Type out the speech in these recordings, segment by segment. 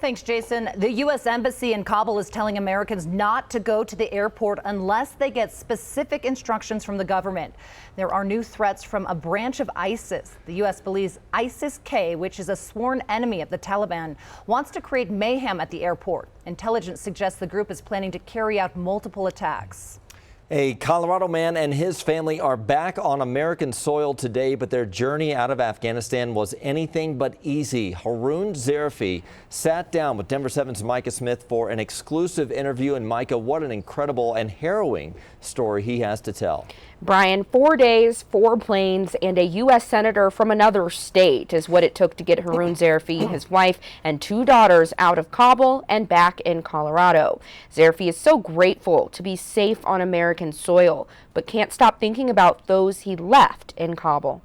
Thanks, Jason. The U.S. Embassy in Kabul is telling Americans not to go to the airport unless they get specific instructions from the government. There are new threats from a branch of ISIS. The U.S. believes ISIS-K, which is a sworn enemy of the Taliban, wants to create mayhem at the airport. Intelligence suggests the group is planning to carry out multiple attacks. A Colorado man and his family are back on American soil today, but their journey out of Afghanistan was anything but easy. Haroon Zarify sat down with Denver 7's Micah Smith for an exclusive interview. And Micah, what an incredible and harrowing story he has to tell. Brian, 4 days, 4 planes, and a U.S. senator from another state is what it took to get Haroon Zarify, his wife, and 2 daughters out of Kabul and back in Colorado. Zarify is so grateful to be safe on American soil, but can't stop thinking about those he left in Kabul.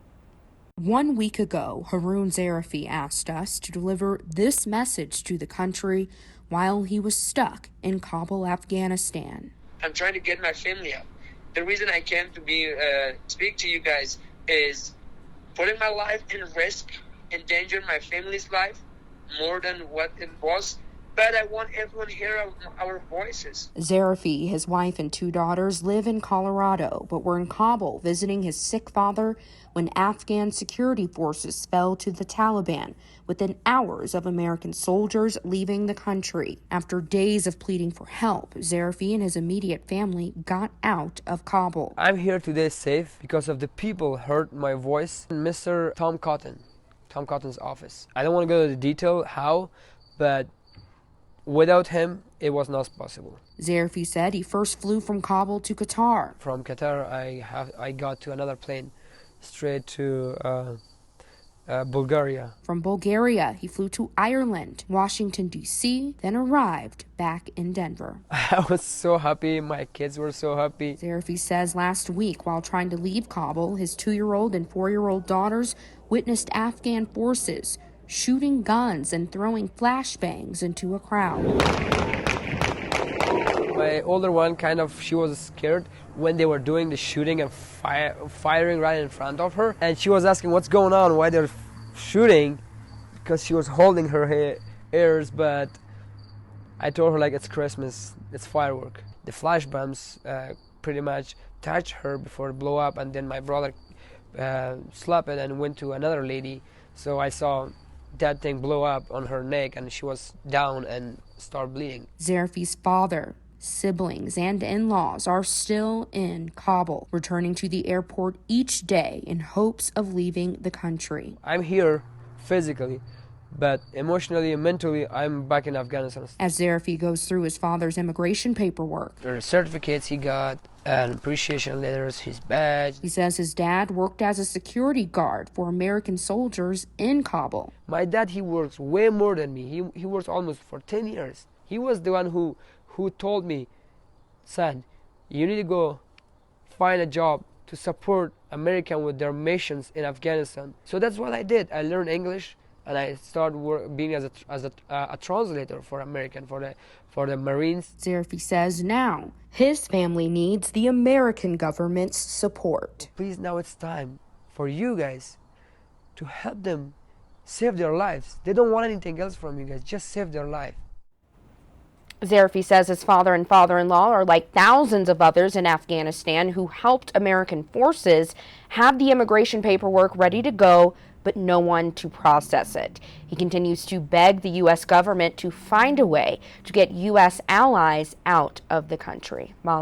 1 week ago, Haroon Zarify asked us to deliver this message to the country while he was stuck in Kabul, Afghanistan. I'm trying to get my family out. The reason I came to speak to you guys is putting my life in risk, endangering my family's life more than what it was. But I want everyone to hear our voices. Zarify, his wife, and 2 daughters live in Colorado, but were in Kabul visiting his sick father when Afghan security forces fell to the Taliban within hours of American soldiers leaving the country. After days of pleading for help, Zarify and his immediate family got out of Kabul. I'm here today safe because of the people heard my voice. Mr. Tom Cotton's office. I don't want to go into the detail how, but without him, it was not possible. Zarify said he first flew from Kabul to Qatar. From Qatar, I got to another plane straight to Bulgaria. From Bulgaria, he flew to Ireland, Washington, D.C., then arrived back in Denver. I was so happy. My kids were so happy. Zarify says last week, while trying to leave Kabul, his 2-year-old and 4-year-old daughters witnessed Afghan forces shooting guns and throwing flashbangs into a crowd. My older one, she was scared when they were doing the shooting and firing right in front of her. And she was asking what's going on, why they're shooting, because she was holding her ears. But I told her, it's Christmas, it's firework. The flashbombs pretty much touched her before it blew up. And then my brother slapped it and went to another lady. So I saw that thing blow up on her neck, and she was down and started bleeding. Zarify's father, siblings, and in-laws are still in Kabul, returning to the airport each day in hopes of leaving the country. I'm here physically, but emotionally and mentally, I'm back in Afghanistan. As Zarify goes through his father's immigration paperwork, the certificates he got, and appreciation letters, his badge. He says his dad worked as a security guard for American soldiers in Kabul. My dad, he works way more than me. He works almost for 10 years. He was the one who told me, son, you need to go find a job to support Americans with their missions in Afghanistan. So that's what I did. I learned English, and I started being as a translator for American, for the Marines. Zarify says now his family needs the American government's support. Please, now it's time for you guys to help them save their lives. They don't want anything else from you guys, just save their life. Zarify says his father and father-in-law are like thousands of others in Afghanistan who helped American forces have the immigration paperwork ready to go, but no one to process it. He continues to beg the U.S. government to find a way to get U.S. allies out of the country.